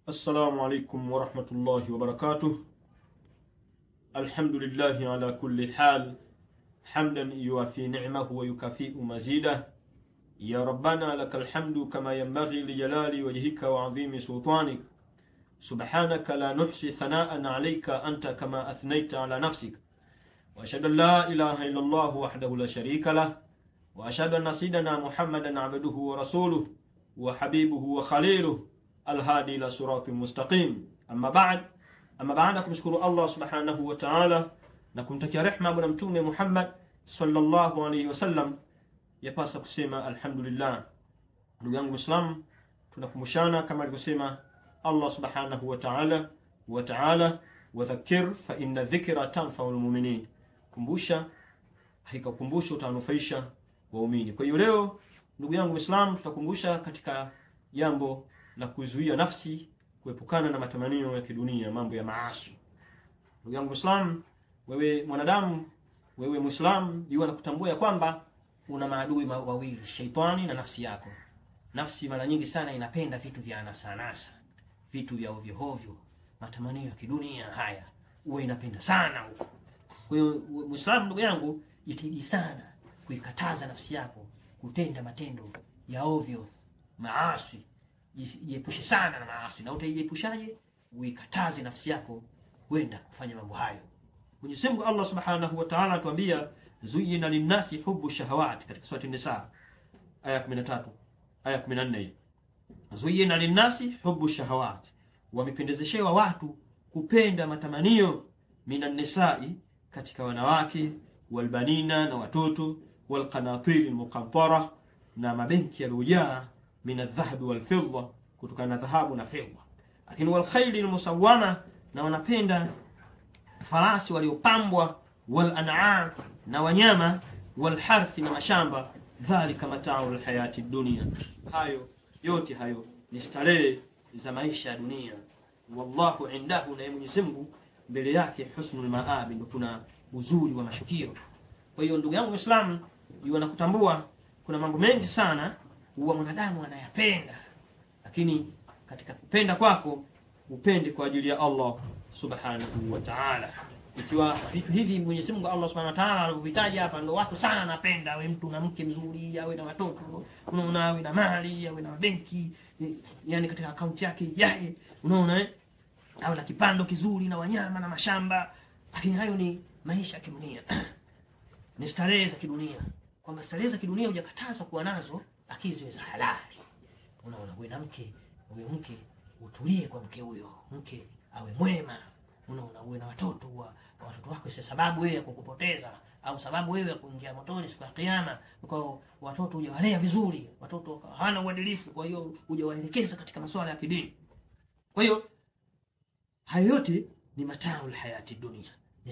السلام عليكم ورحمة الله وبركاته. الحمد لله على كل حال، حمدا يوافي نعمه ويكافئ مزيده. يا ربنا لك الحمد كما ينبغي لجلال وجهك وعظيم سلطانك. سبحانك لا نحصي ثناء عليك أنت كما أثنيت على نفسك. وأشهد أن لا إله إلا الله وحده لا شريك له، وأشهد أن سيدنا محمدا عبده ورسوله وحبيبه وخليله الهادي إلى صراط مستقيم. أما بعد kumshukuru Allah subhanahu wa ta'ala na kumtakia rehma bwana mtume Muhammad sallallahu alayhi wasallam, yapasa kusema alhamdulillah. Ndugu yangu Muislam, tunakumbushana kama alivyosema Allah subhanahu wa ta'ala wadhakkir fa inna dhikra tanfa'ul mu'minin. Kumbusha, hakika kumbusho utanufaisha waumini. Kwa hiyo leo ndugu yangu Muislam, tutakumbusha katika jambo la kuzuia nafsi kuepukana na matamanio ya kidunia, mambo ya maasi. Ndugu yangu Muislam, wewe mwanadamu, wewe Muislam, jua na kutambua kwamba una maadui wawili, shaitani na nafsi yako. Nafsi mara nyingi sana inapenda vitu vya anasa, vitu vya ovyo, matamanio ya kidunia haya uwe inapenda sana huko. Kwa hiyo Muislam, ndugu yangu, jitahidi sana kuikataza nafsi yako kutenda matendo ya ovyo, maasi. Jiepushe sana na maasi. Na utajiepushaje? Uikataze nafsi yako kwenda kufanya mambo hayo. Mwenyezi Mungu Allah Subhanahu wa Ta'ala atuambia zuyina linnasi hubbu shahawat katika sura An-Nisa aya 13 aya 14. Zuyina linnasi hubbu shahawat, wamependezeshewa watu kupenda matamanio, minan nisa'i, katika wanawake, walbanina, na watoto, walqanatir almuqantara, na mabenki yaliyojaa, min adh-dhahabi wal-fidda, kutokana na dhahabu na fedha. Lakini wal-khayli al-musawwama, na wanapenda farasi waliopambwa, wal-an'am, na wanyama, wal-harthi, na mashamba. Dhalika mata'ul hayati dunya, hayo yote hayo ni starehe za maisha ya dunia. Wallahu indahu, na Mwenyezi Mungu mbele yake husnul ma'ab, ndio kuna uzuri wa mashukio. Kwa hiyo ndugu yangu Muislamu, yeye anakutambua kuna mambo mengi sana huwa mwanadamu anayapenda, lakini katika kupenda kwako upende kwa ajili ya Allah subhanahu wa ta'ala. Ikiwa vitu hivi Mwenyezi Mungu Allah subhanahu wa ta'ala anavitaja hapa, ndio watu sana anapenda, awe mtu na mke mzuri, awe na watoto, unaona, awe na mali, awe na benki, yani katika akaunti yake ijae, unaona, awe na kipando kizuri na wanyama na mashamba. Lakini hayo ni maisha ya kidunia, ni starehe za kidunia. Kwamba starehe za kidunia hujakatazwa kuwa nazo, lakini ziwe za halali. Unaona, wewe na mke, huyo mke utulie kwa mke huyo, mke awe mwema. Unaona, uwe na watoto watoto wako si sababu wewe ya kukupoteza au sababu wewe ya kuingia motoni siku ya kiyama. Kwa watoto hujawalea vizuri, watoto hawana uadilifu, kwa hiyo hujawaelekeza katika masuala ya kidini. Kwa hiyo hayo yote ni mataul hayati dunia, ni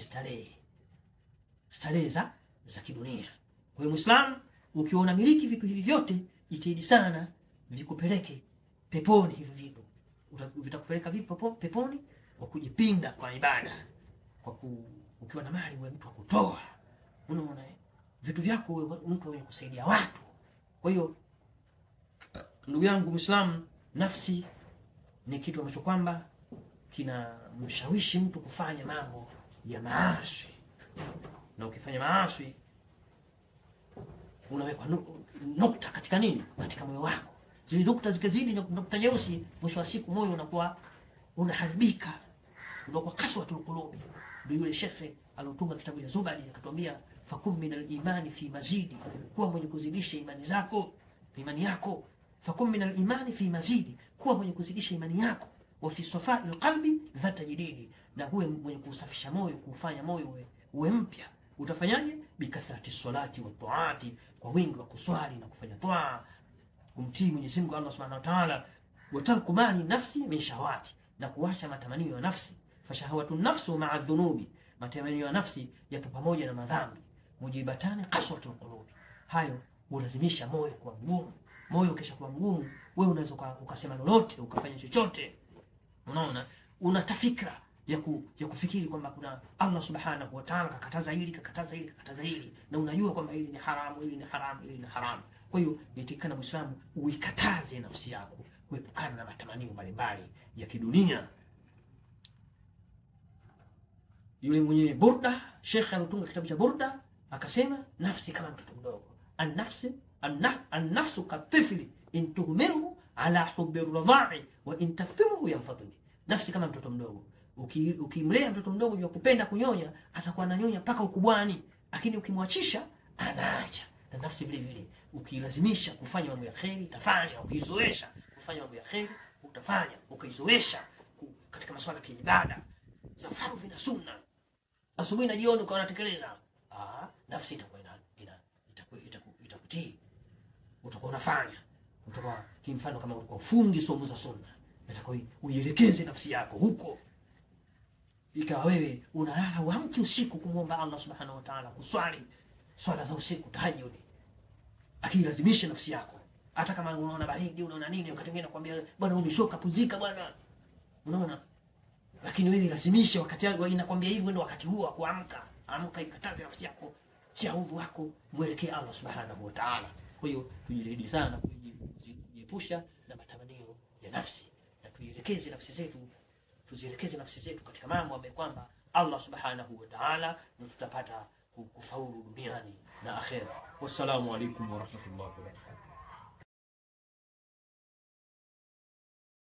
starehe za kidunia. Kwa hiyo Muislamu, ukiona miliki vitu hivi vyote, jitahidi sana vikupeleke peponi. Hivi vitu vitakupeleka vipi peponi? Kwa kujipinda kwa ibada, ukiwa na mali wewe mtu akutoa, unaona, vitu vyako wewe mtu mwenye kusaidia watu. Kwa hiyo ndugu yangu Muislamu, nafsi ni kitu ambacho kwamba kina mshawishi mtu kufanya mambo ya maasi, na ukifanya maasi unawekwa nukta katika nini? Katika moyo wako. Zile nukta zikazidi na nukta nyeusi, mwisho wa siku moyo unakuwa unaharibika, unakuwa kaswatul qulubi. Ndio yule shekhe alotunga kitabu cha Zubadi akatuambia fakum minal imani fi mazidi, kuwa mwenye kuzidisha imani yako. Fakum minal imani fi mazidi, kuwa mwenye kuzidisha imani yako. Wa fi safa'il qalbi dhata jididi, na huwe mwenye kusafisha moyo, kufanya moyo uwe mpya. Utafanyaje? Bikathrati salati wa taati, kwa wingi wa kuswali na kufanya toa, kumtii Mwenyezi Mungu Allah Subhanahu wa Ta'ala. Wa tarku mali nafsi min shahawati, na kuacha matamanio ya nafsi. Fashahawatu nafsu ma'a dhunubi, matamanio ya nafsi yapo pamoja na madhambi. Mujibatani qaswatul qulubi, hayo ulazimisha moyo kuwa mgumu. Moyo kisha kuwa mgumu, wewe unaweza ukasema lolote, ukafanya chochote. Unaona, unatafikra ya kufikiri kwamba kuna Allah Subhanahu wa Ta'ala kakataza hili, na unajua kwamba hili ni haramu. Kwa hiyo nitikana Muislamu uikataze nafsi yako kuepukana na matamanio. matamanio mbalimbali ya kidunia. Yule mwenye Burda, Sheikh alitunga kitabu cha Burda, akasema nafsi kama mtoto mdogo. An-nafsu katifli in tuhmilhu ala hubbi ar-radha'i wa in taftimhu yanfadhi. Nafsi kama mtoto mdogo. Ukimlea mtoto mdogo juu kupenda kunyonya, atakuwa ananyonya mpaka ukubwani, lakini ukimwachisha anaacha. Na nafsi vile vile, ukilazimisha kufanya mambo ya kheri utafanya, ukizoesha kufanya mambo ya kheri utafanya, ukizoesha katika masuala ya ibada za fardhi na sunna, asubuhi na jioni ukawa unatekeleza, nafsi itakuwa itakutii, utakuwa unafanya. Utakuwa kimfano kama ulikuwa ufungi somo za sunna, itakuwa uielekeze nafsi yako huko. Ikawa wewe unalala uamke usiku kumuomba Allah subhanahu wa ta'ala, kuswali swala za usiku tahajjud, akilazimisha nafsi yako. Hata kama unaona baridi, unaona nini, wakati mwingine nakwambia bwana umeshoka, pumzika bwana, unaona, lakini wewe lazimisha wakati inakwambia hivyo, ndio wakati huo kuamka. Amka, ikataze nafsi yako, tia udhu wako, mwelekee Allah subhanahu wa ta'ala. Kwa hiyo tujitahidi sana kujiepusha na matamanio ya nafsi, na tuielekeze nafsi zetu katika mambo ambayo kwamba Allah subhanahu wa ta'ala, na tutapata kufaulu duniani na akhera. Wassalamu alaykum wa rahmatullahi wa barakatuh.